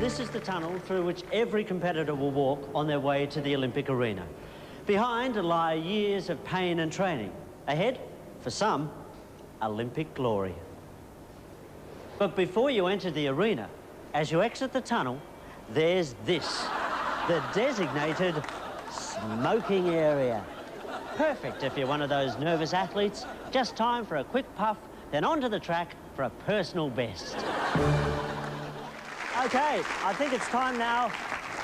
This is the tunnel through which every competitor will walk on their way to the Olympic arena. Behind lie years of pain and training. Ahead, for some, Olympic glory. But before you enter the arena, as you exit the tunnel, there's this, the designated smoking area. Perfect if you're one of those nervous athletes. Just time for a quick puff, then onto the track for a personal best. Okay, I think it's time now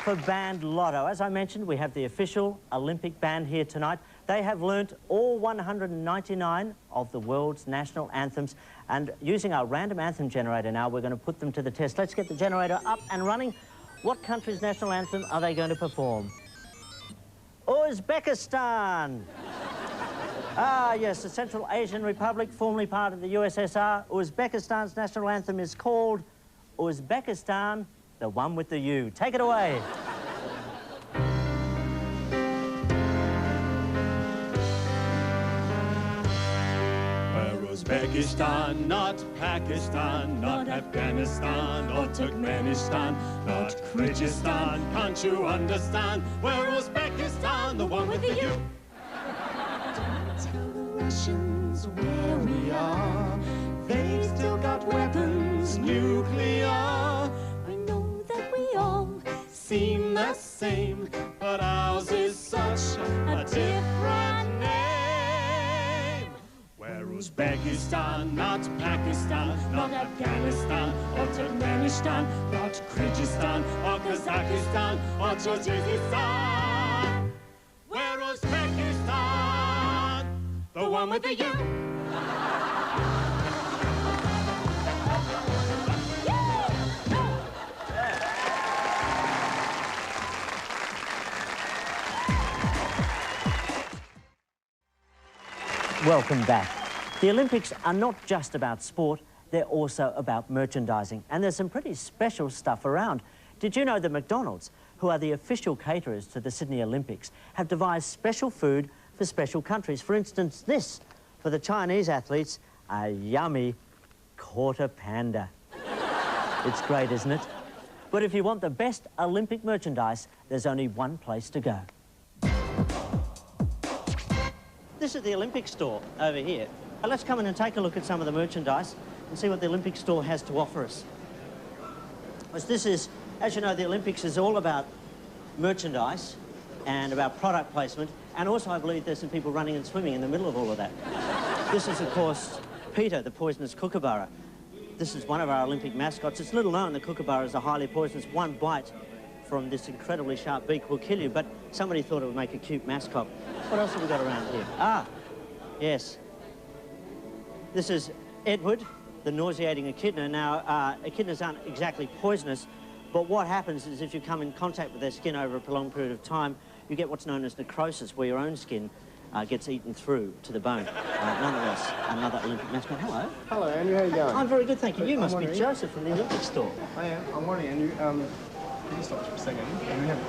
for Band Lotto. As I mentioned, we have the official Olympic band here tonight. They have learnt all 199 of the world's national anthems, and using our random anthem generator now, we're going to put them to the test. Let's get the generator up and running. What country's national anthem are they going to perform? Uzbekistan! Ah, yes, the Central Asian Republic, formerly part of the USSR. Uzbekistan's national anthem is called Uzbekistan, the one with the U. Take it away. We're Uzbekistan, not Pakistan, not Afghanistan or Turkmenistan, not Kyrgyzstan, can't you understand? We're Uzbekistan, the one with the U. Don't tell the Russians where we are. They've still got weapons, nuclear. I know that we all seem the same, But ours is such a different name. We're Uzbekistan, not Pakistan, not Afghanistan or Turkmenistan, not Kyrgyzstan or Kazakhstan or Tajikistan. We're Uzbekistan, the one with the U. Welcome back. The Olympics are not just about sport, they're also about merchandising. And there's some pretty special stuff around. Did you know that McDonald's, who are the official caterers to the Sydney Olympics, have devised special food for special countries? For instance, this, for the Chinese athletes, a yummy quarter panda. It's great, isn't it? But if you want the best Olympic merchandise, there's only one place to go. This is the Olympic store over here. Now let's come in and take a look at some of the merchandise and see what the Olympic store has to offer us. Because this is, as you know, the Olympics is all about merchandise and about product placement, and also I believe there's some people running and swimming in the middle of all of that. This is, of course, Peter, the poisonous kookaburra. This is one of our Olympic mascots. It's little known that kookaburras are highly poisonous. One bite from this incredibly sharp beak will kill you, but somebody thought it would make a cute mascot. What else have we got around here? Ah, yes. This is Edward, the nauseating echidna. Now, echidnas aren't exactly poisonous, but what happens is if you come in contact with their skin over a prolonged period of time, you get what's known as necrosis, where your own skin gets eaten through to the bone. Nonetheless, another Olympic mascot. Hello. Hello, Andrew. How you going? I'm very good, thank you. You must be Joseph from the Olympic store. I am. I'm wondering, Andrew. Can you stop for a second? Do we have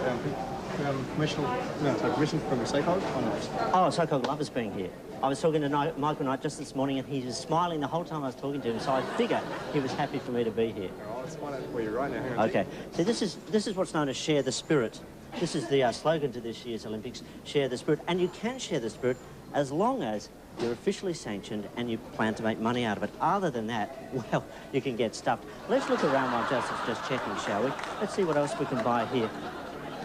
permission from the SOCOG or not? Oh, SOCOG loves being here. I was talking to Michael Knight just this morning, and he was smiling the whole time I was talking to him, so I figure he was happy for me to be here. All right, let's find out where you're right now. Hang on. Okay. So this is what's known as Share the Spirit. This is the slogan to this year's Olympics, Share the Spirit. And you can share the spirit as long as you're officially sanctioned and you plan to make money out of it. Other than that, well, you can get stuffed. Let's look around while Joseph's just checking, shall we? Let's see what else we can buy here.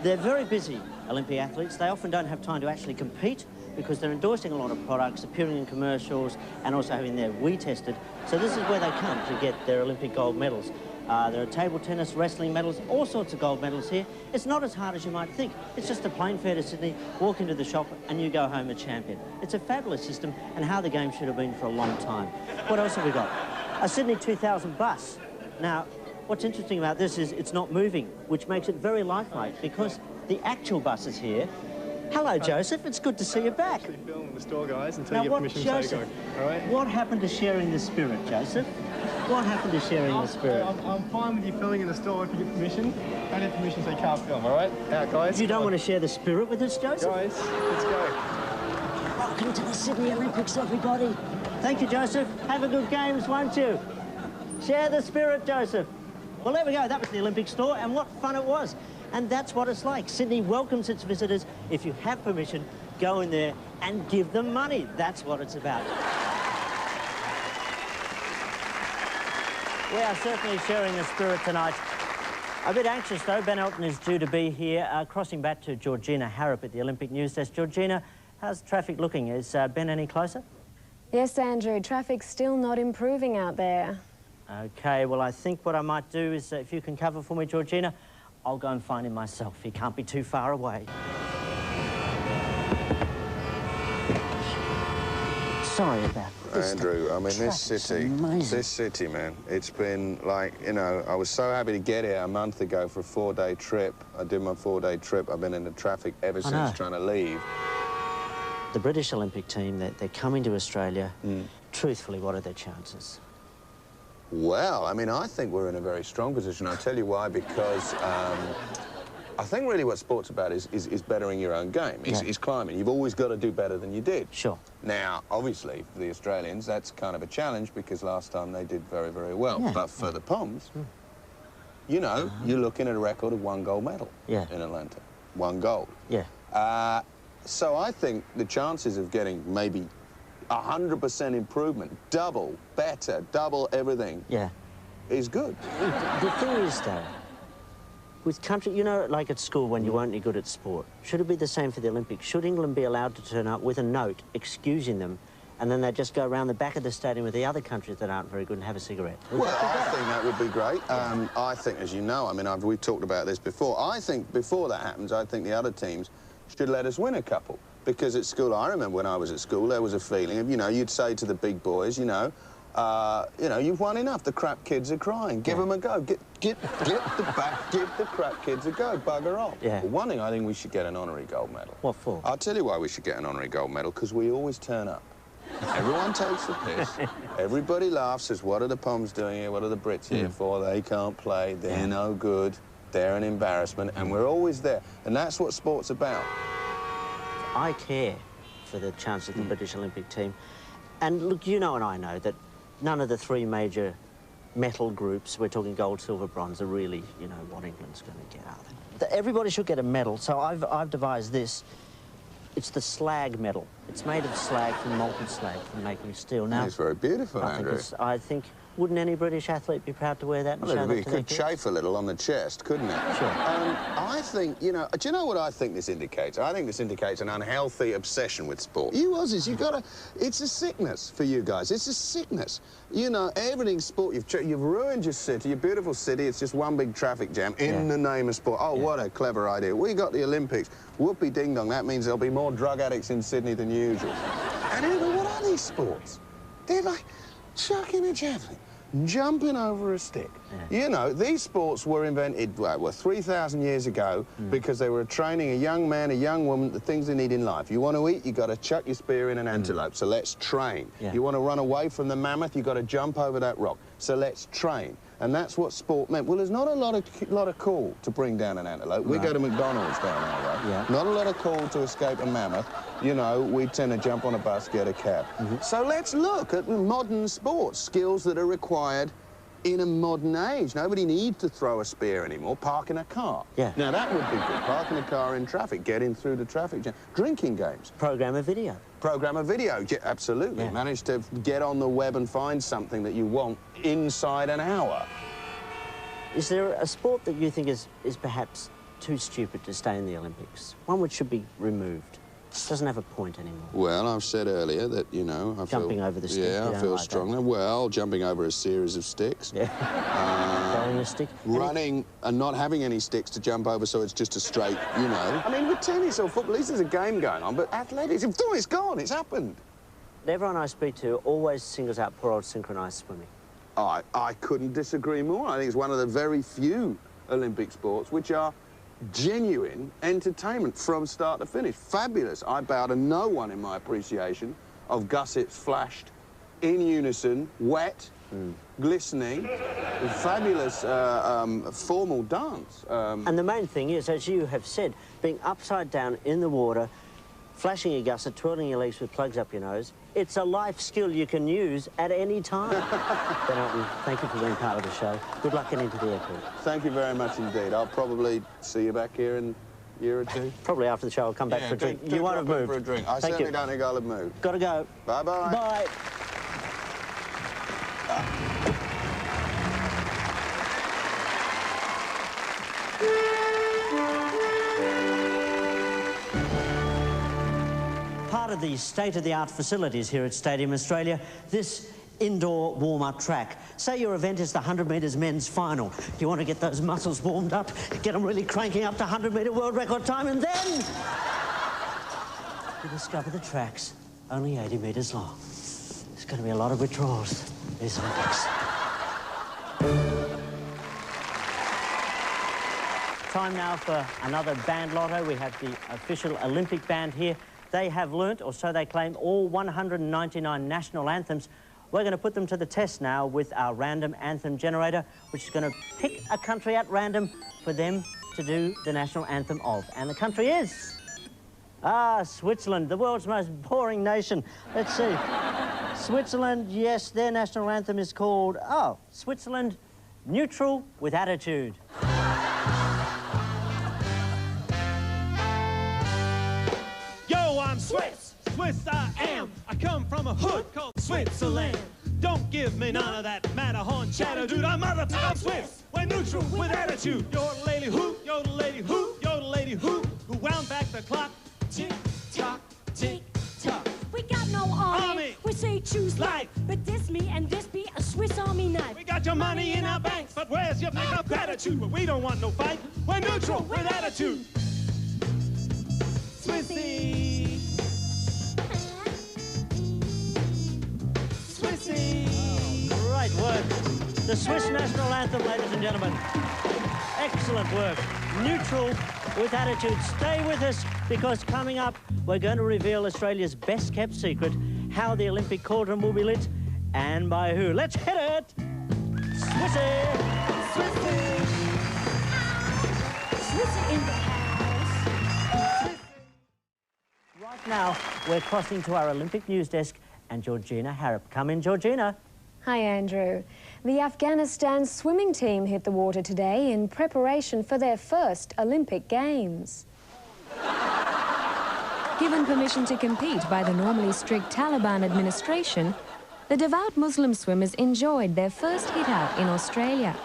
They're very busy, Olympic athletes. They often don't have time to actually compete because they're endorsing a lot of products, appearing in commercials, and also having their wee tested. So this is where they come to get their Olympic gold medals. There are table tennis, wrestling medals, all sorts of gold medals here. It's not as hard as you might think. It's just a plane fare to Sydney, walk into the shop, and you go home a champion. It's a fabulous system, and how the game should have been for a long time. What else have we got? A Sydney 2000 bus. Now, what's interesting about this is it's not moving, which makes it very lifelike, because the actual bus is here. Hello, Joseph. It's good to see you back. Actually filming the store, guys, until Now, you get permission to say go. All right? What happened to sharing the spirit, Joseph? What happened to sharing the spirit? I'm fine with you filming in the store if you get permission. Don't have permission so you can't film, all right? Out, guys. You don't want to share the spirit with us, Joseph? Guys, let's go. Welcome to the Sydney Olympics, everybody. Thank you, Joseph. Have a good games, won't you? Share the spirit, Joseph. Well, there we go. That was the Olympic store, and what fun it was. And that's what it's like. Sydney welcomes its visitors. If you have permission, go in there and give them money. That's what it's about. We are certainly sharing the spirit tonight. A bit anxious, though. Ben Elton is due to be here. Crossing back to Georgina Harrop at the Olympic News Desk. Georgina, how's traffic looking? Is Ben any closer? Yes, Andrew. Traffic's still not improving out there. OK, well, I think what I might do is, if you can cover for me, Georgina, I'll go and find him myself. He can't be too far away. Sorry about this. Andrew, I mean, this city, man, it's been like, you know, I was so happy to get here a month ago for a 4-day trip. I did my 4-day trip. I've been in the traffic ever since trying to leave. The British Olympic team, they're coming to Australia. Truthfully, what are their chances? Well, I mean, I think we're in a very strong position. I'll tell you why, because I think really what sport's about is bettering your own game. It's climbing. You've always got to do better than you did. Sure. Now, obviously, for the Australians, that's kind of a challenge because last time they did very, very well. Yeah. But for the Poms, you know, you're looking at a record of 1 gold medal in Atlanta. 1 gold. Yeah. So I think the chances of getting maybe 100% improvement, double, better, double everything, is good. The thing is, though, with country, you know, like at school when you weren't any good at sport, should it be the same for the Olympics? Should England be allowed to turn up with a note excusing them, and then they just go around the back of the stadium with the other countries that aren't very good and have a cigarette? Well, I think that would be great. I think, as you know, I mean, we've talked about this before. I think before that happens, I think the other teams should let us win a couple. Because at school, I remember when I was at school, there was a feeling of, you know, you'd say to the big boys, you know, you've won enough. The crap kids are crying. Give them a go. Give the crap kids a go. Bugger off. Yeah. Well, one thing, I think we should get an honorary gold medal. What for? I'll tell you why we should get an honorary gold medal, because we always turn up. Everyone takes the piss. Everybody laughs, says, what are the Poms doing here? What are the Brits here for? They can't play. They're no good. They're an embarrassment. And we're always there. And that's what sport's about. I care for the chances of the British Olympic team. And look, you know and I know that none of the 3 major medal groups, we're talking gold, silver, bronze, are really, you know, what England's going to get, are they? Everybody should get a medal, so I've devised this. It's the slag medal. It's made of slag, from molten slag, from making steel. Now, it's very beautiful, Andrew. I think, wouldn't any British athlete be proud to wear that? Well, it could chafe a little on the chest, couldn't it? Sure. I think, you know, do you know what I think this indicates? I think this indicates an unhealthy obsession with sport. You Aussies, you've got to... It's a sickness for you guys. It's a sickness. You know, everything's sport. You've ruined your city, your beautiful city. It's just one big traffic jam in the name of sport. Oh, what a clever idea. We got the Olympics. Whoopie ding dong. That means there'll be more drug addicts in Sydney than usual. And anyway, what are these sports? They're like chucking a javelin, jumping over a stick. You know, these sports were invented, well, 3,000 years ago because they were training a young man, a young woman, the things they need in life. You want to eat, you got to chuck your spear in an antelope, so let's train. You want to run away from the mammoth, you got to jump over that rock, so let's train. And that's what sport meant. Well, there's not a lot of call to bring down an antelope. We go to McDonald's down our way. Not a lot of call to escape a mammoth. You know, we tend to jump on a bus, get a cab. So let's look at modern sports, skills that are required in a modern age. Nobody needs to throw a spear anymore. Park in a car. Now, that would be good. Parking a car in traffic, getting through the traffic jam. Drinking games. Program a video. Program a video, absolutely. Manage to get on the web and find something that you want inside an hour. Is there a sport that you think is perhaps too stupid to stay in the Olympics? One which should be removed? Doesn't have a point anymore. Well, I've said earlier that, you know, jumping over the stick. Yeah, I feel like strongly. That. Well, jumping over a series of sticks. Throwing a stick. Running and not having any sticks to jump over, so it's just a straight, you know. I mean, with tennis or football, at least there's a game going on, but athletics, it's gone, it's happened. Everyone I speak to always singles out poor old synchronised swimming. I couldn't disagree more. I think it's one of the very few Olympic sports which are genuine entertainment from start to finish. Fabulous. I bow to no one in my appreciation of gussets flashed in unison, wet, glistening, fabulous formal dance. And the main thing is, as you have said, being upside down in the water, flashing your gusset, twirling your legs with plugs up your nose, It's a life skill you can use at any time. Ben Elton, thank you for being part of the show. Good luck getting into the airport. Thank you very much indeed. I'll probably see you back here in a year or two. Probably after the show, I'll come back for a drink. You won't have moved. For a drink. I certainly don't think I'll have moved. Got to go. Bye-bye. Bye. Part of the state-of-the-art facilities here at Stadium Australia, this indoor warm-up track. Say your event is the 100 metres men's final. You want to get those muscles warmed up, get them really cranking up to 100-metre world record time, and then you discover the track's only 80 metres long. There's going to be a lot of withdrawals these Olympics. Time now for another band lotto. We have the official Olympic band here. They have learnt, or so they claim, all 199 national anthems. We're going to put them to the test now with our random anthem generator, which is going to pick a country at random for them to do the national anthem of. And the country is... Switzerland, the world's most boring nation. Let's see. Switzerland, yes, their national anthem is called, Switzerland, Neutral with Attitude. I'm Swiss, Swiss I am. I come from a hood called Switzerland. Don't give me none of that Matterhorn chatter, dude. I'm Swiss. We're neutral with attitude. You're the lady who, you're the lady who, you're the lady who wound back the clock. Tick tock, tick tock. We got no army. We say choose life, but this me and this be a Swiss Army knife. We got your money in our banks, but where's your big up attitude? But we don't want no fight. We're neutral with attitude. Swissy. Great work. The Swiss national anthem, ladies and gentlemen. Excellent work. Neutral with attitude. Stay with us, because coming up, we're going to reveal Australia's best-kept secret, how the Olympic cauldron will be lit, and by who. Let's hit it! Swissy! Swissy! Swissy in the house. Right now, we're crossing to our Olympic news desk, and Georgina Harrop. Come in, Georgina. Hi, Andrew. The Afghanistan swimming team hit the water today in preparation for their first Olympic Games. Given permission to compete by the normally strict Taliban administration, the devout Muslim swimmers enjoyed their first hit out in Australia.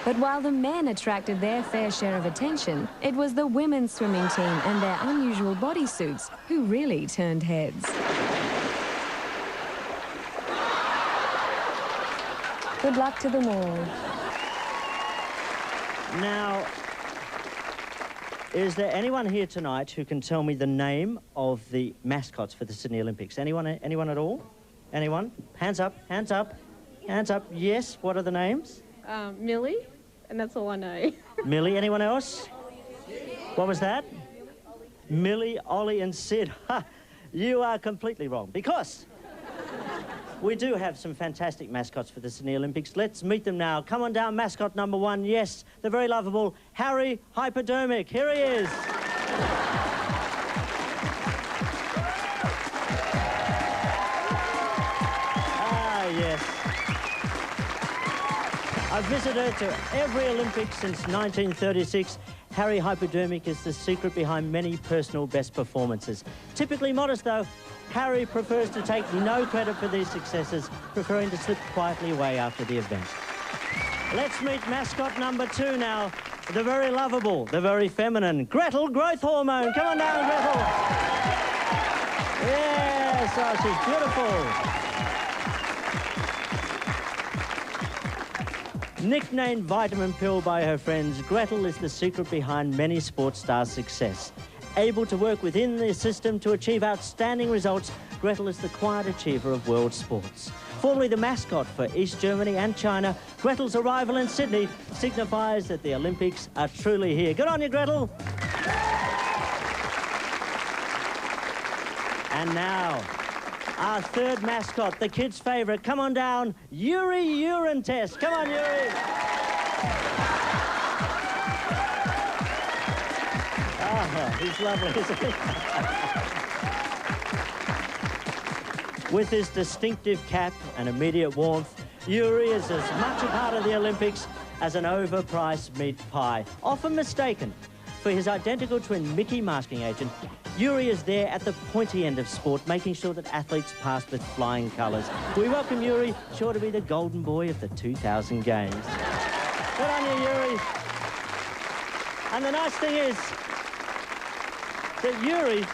But while the men attracted their fair share of attention, it was the women's swimming team and their unusual bodysuits who really turned heads. Good luck to them all. Now, is there anyone here tonight who can tell me the name of the mascots for the Sydney Olympics? Anyone at all? Anyone? Hands up, hands up, hands up. Yes, what are the names? Millie, and that's all I know. Millie, anyone else? What was that? Millie, Ollie and Sid. Ha! You are completely wrong, because we do have some fantastic mascots for the Sydney Olympics. Let's meet them now. Come on down, mascot number one. Yes, the very lovable Harry Hypodermic. Here he is. Yes. I've visited to every Olympics since 1936. Harry Hypodermic is the secret behind many personal best performances. Typically modest, though, Harry prefers to take no credit for these successes, preferring to slip quietly away after the event. Let's meet mascot number two now. The very lovable, the very feminine, Gretel Growth Hormone. Come on down, Gretel. Yes, oh, she's beautiful. Nicknamed Vitamin Pill by her friends, Gretel is the secret behind many sports stars' success. Able to work within the system to achieve outstanding results, Gretel is the quiet achiever of world sports. Formerly the mascot for East Germany and China, Gretel's arrival in Sydney signifies that the Olympics are truly here. Good on you, Gretel! And now, our third mascot, the kids' favourite. Come on down, Yuri Urine Test. Come on, Yuri. Oh, he's lovely, isn't he? With his distinctive cap and immediate warmth, Yuri is as much a part of the Olympics as an overpriced meat pie, often mistaken for his identical twin Mickey masking agent. Yuri is there at the pointy end of sport, making sure that athletes pass with flying colours. We welcome Yuri, sure to be the golden boy of the 2000 Games. Good on you, Yuri. And the nice thing is that Yuri,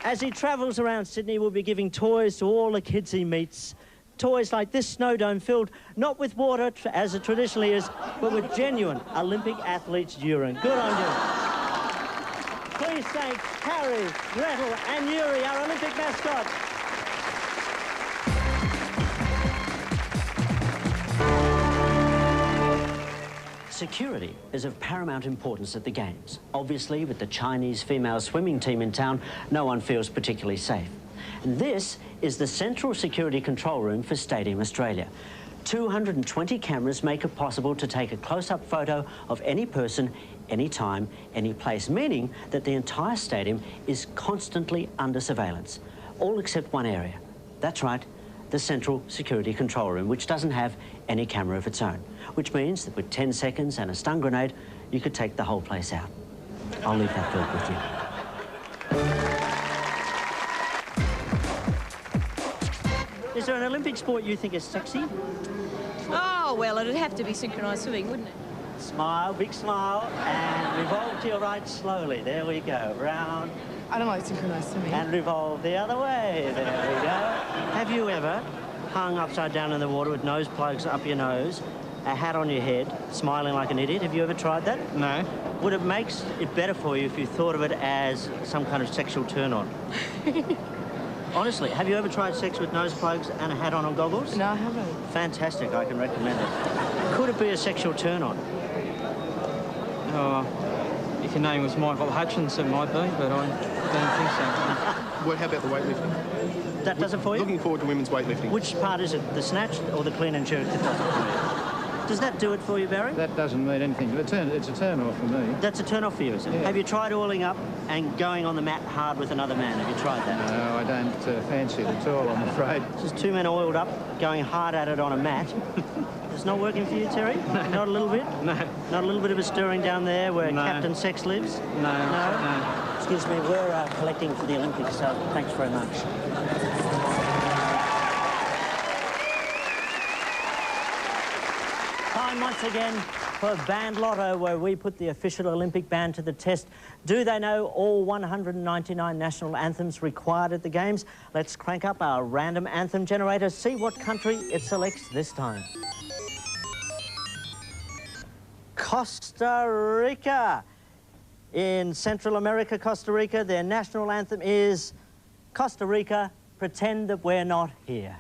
as he travels around Sydney, will be giving toys to all the kids he meets. Toys like this snow dome filled not with water, as it traditionally is, but with genuine Olympic athletes' urine. Good on you. Please thank Harry, Gretel and Yuri, our Olympic mascot. Security is of paramount importance at the Games. Obviously, with the Chinese female swimming team in town, no one feels particularly safe. And this is the Central Security Control Room for Stadium Australia. 220 cameras make it possible to take a close-up photo of any person, any time, any place, meaning that the entire stadium is constantly under surveillance, all except one area. That's right, the Central Security Control Room, which doesn't have any camera of its own, which means that with 10 seconds and a stun grenade, you could take the whole place out. I'll leave that thought with you. Is there an Olympic sport you think is sexy? Oh, well, it'd have to be synchronised swimming, wouldn't it? Smile, big smile, and revolve to your right slowly. There we go. Round. I don't like synchronised swimming. And revolve the other way. There we go. Have you ever hung upside down in the water with nose plugs up your nose, a hat on your head, smiling like an idiot? Have you ever tried that? No. Would it make it better for you if you thought of it as some kind of sexual turn-on? Honestly, have you ever tried sex with nose plugs and a hat on or goggles? No, I haven't. Fantastic, I can recommend it. Could it be a sexual turn-on? If your name was Michael Hutchins, it might be, but I don't think so. Well, how about the weightlifting? That does it for you? Looking forward to women's weightlifting. Which part is it, the snatch or the clean and jerk that does it for you? Does that do it for you, Barry? That doesn't mean anything. It's a turn off for me. That's a turn-off for you, is it? Yeah. Have you tried oiling up and going on the mat hard with another man? Have you tried that? No, I don't fancy it at all, I'm afraid. Just two men oiled up, going hard at it on a mat. It's not working for you, Terry? No. Not a little bit? No. Not a little bit of a stirring down there where No. Captain Sex lives? No. No. Excuse me, we're collecting for the Olympics, so thanks very much. Time once again for Band Lotto, where we put the official Olympic band to the test. Do they know all 199 national anthems required at the Games? Let's crank up our random anthem generator, see what country it selects this time. Costa Rica. In Central America, Costa Rica, their national anthem is Costa Rica, Pretend That We're Not Here.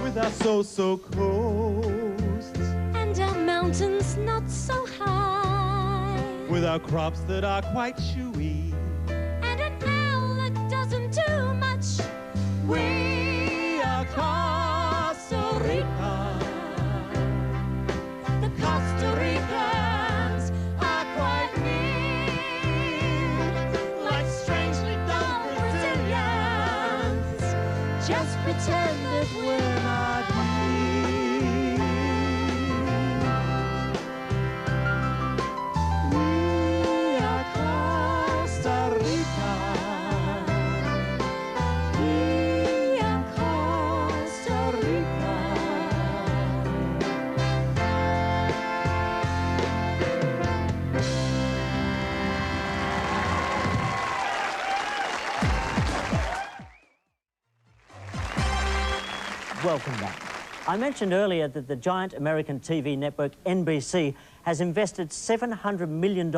With our so-so coasts, And our mountains not so high, with our crops that are quite chewy, and an owl that doesn't do much. we are Costa Rica. The Costa Ricans are quite mean, like strangely dull Brazilians. Just pretend that we're not here. We are Costa Rica. We are Costa Rica. Welcome back. I mentioned earlier that the giant American TV network NBC has invested $700 million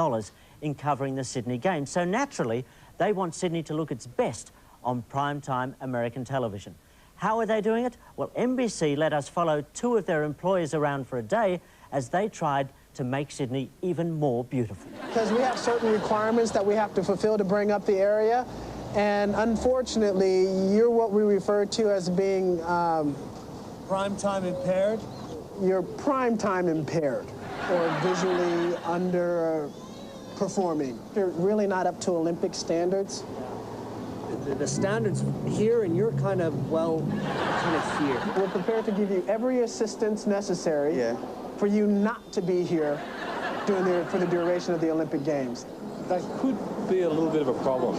in covering the Sydney Games. So naturally, they want Sydney to look its best on primetime American television. How are they doing it? Well, NBC let us follow two of their employees around for a day as they tried to make Sydney even more beautiful. Because we have certain requirements that we have to fulfill to bring up the area. And unfortunately, you're what we refer to as being... Prime time impaired? You're prime time impaired, or visually under performing. They're really not up to Olympic standards. The standards here, and you're kind of, well, kind of here. We're prepared to give you every assistance necessary for you not to be here for the duration of the Olympic Games. That could be a little bit of a problem.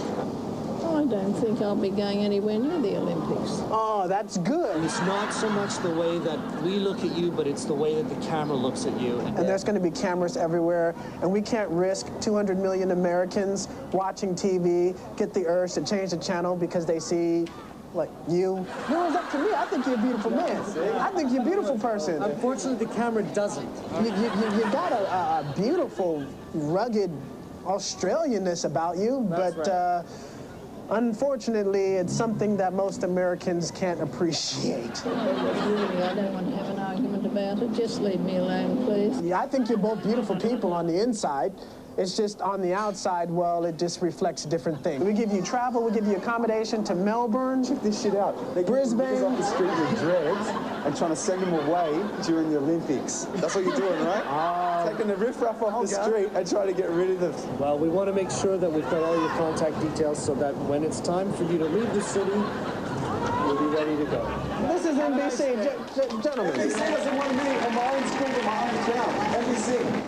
I don't think I'll be going anywhere near the Olympics. Oh, that's good. And it's not so much the way that we look at you, but it's the way that the camera looks at you. And there's going to be cameras everywhere, and we can't risk 200 million Americans watching TV, get the urge to change the channel because they see, like, you. No, it's up to me. I think you're a beautiful man. I think you're a beautiful person. Unfortunately, the camera doesn't. You got a beautiful, rugged Australianness about you, but unfortunately, it's something that most Americans can't appreciate. Really, I don't want to have an argument about it. Just leave me alone, please. Yeah, I think you're both beautiful people on the inside. It's just on the outside, well, it just reflects different things. We give you travel, we give you accommodation to Melbourne. Check this shit out. They Brisbane. off the street with dreads and trying to send them away during the Olympics. That's what you're doing, right? Taking the riffraff off the street and trying to get rid of them. Well, we want to make sure that we've got all your contact details so that when it's time for you to leave the city, you'll be ready to go. This is NBC, gentlemen. NBC doesn't want me on my own school in my own town. NBC.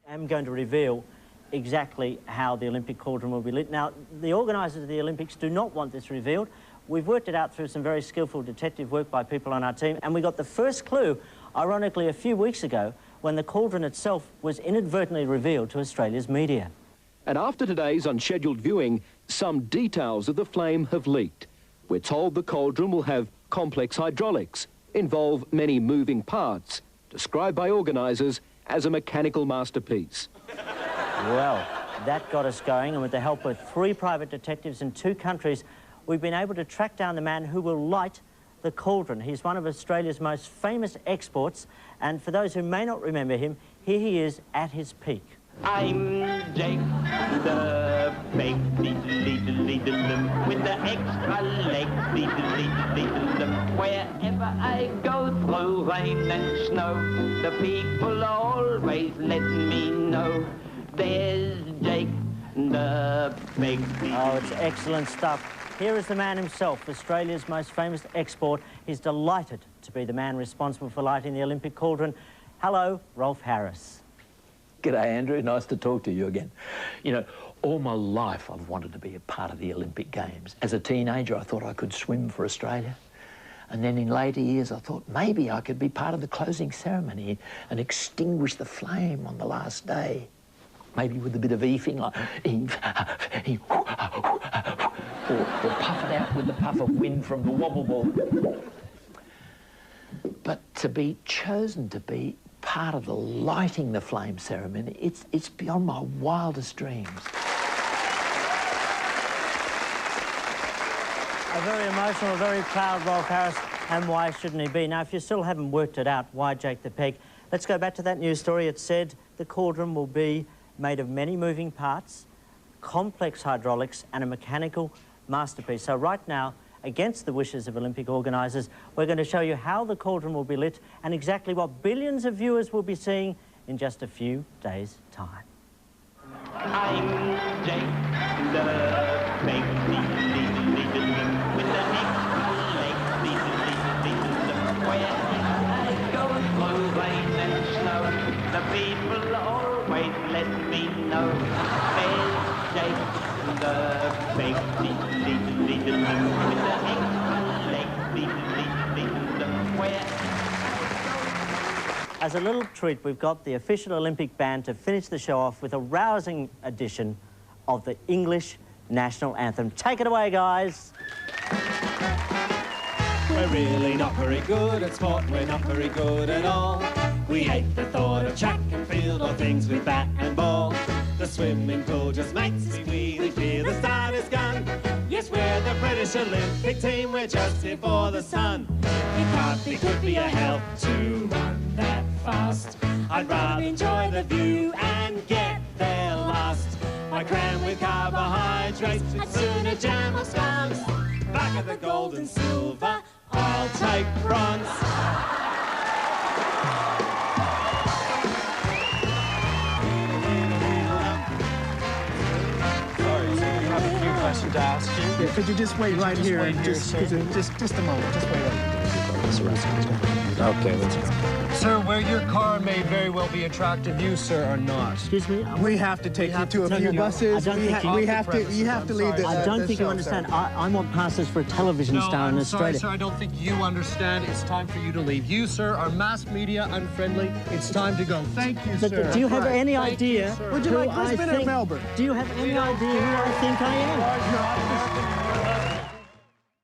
I am going to reveal exactly how the Olympic cauldron will be lit. Now, the organisers of the Olympics do not want this revealed. We've worked it out through some very skillful detective work by people on our team, and we got the first clue, ironically, a few weeks ago, when the cauldron itself was inadvertently revealed to Australia's media. And after today's unscheduled viewing, some details of the flame have leaked. We're told the cauldron will have complex hydraulics, involve many moving parts, described by organisers as a mechanical masterpiece. Well, that got us going, and with the help of 3 private detectives in 2 countries, we've been able to track down the man who will light the cauldron. He's one of Australia's most famous exports, and for those who may not remember him, here he is at his peak. I'm Jake the fake diddle-diddle-diddle with the extra leg diddle-diddle-diddle. Wherever I go through rain and snow, the people always let me know there's Jake the fake diddle. Oh, it's excellent stuff. Here is the man himself, Australia's most famous export. He's delighted to be the man responsible for lighting the Olympic cauldron. Hello, Rolf Harris. G'day, Andrew. Nice to talk to you again. You know, all my life I've wanted to be a part of the Olympic Games. As a teenager, I thought I could swim for Australia. And then in later years, I thought maybe I could be part of the closing ceremony and extinguish the flame on the last day. Maybe with a bit of eefing, like eef, eef, or puff it out with the puff of wind from the wobble ball. But to be chosen to be part of the lighting the flame ceremony, it's beyond my wildest dreams. A very emotional, very proud Rolf Harris, and why shouldn't he be? Now, if you still haven't worked it out, why Jake the Peg, let's go back to that news story. It said the cauldron will be made of many moving parts, complex hydraulics, and a mechanical masterpiece. So right now, against the wishes of Olympic organisers, we're going to show you how the cauldron will be lit and exactly what billions of viewers will be seeing in just a few days' time. I'm Jake the fake diddle-diddle-diddle with the extra leg diddle-diddle-diddle. Wherever I go through rain and snow, the people always let me know there's Jake the fake diddle-diddle-diddle with the extra leg diddle-diddle-diddle. Wherever As a little treat, we've got the official Olympic band to finish the show off with a rousing edition of the English national anthem. Take it away, guys. We're really not very good at sport, we're not very good at all. We hate the thought of track and field or things with bat and ball. The swimming pool just makes me wheezy, fear the start is gone. Yes, we're the British Olympic team, we're just here for the sun. It could be a help to run that fast. I'd rather enjoy the view and get there last. Why cram with carbohydrates, I'd sooner jam or scones. Back at the gold and silver, I'll take bronze. question to ask you. Yeah, could you just wait right here? Wait here, just sir. a moment. Just wait right here. Okay, let's go. Sir, where your car may very well be attractive, you, sir, are not. Excuse me? We have to take you to a few buses. You have to leave the... I don't think you understand. I want passes for a television star in Australia. Sorry, sir, I don't think you understand. It's time for you to leave. You, sir, are mass media unfriendly. It's time to go. Thank you, sir. Do you have any idea? Would you like Brisbane or Melbourne? Do you have any idea who I think I am?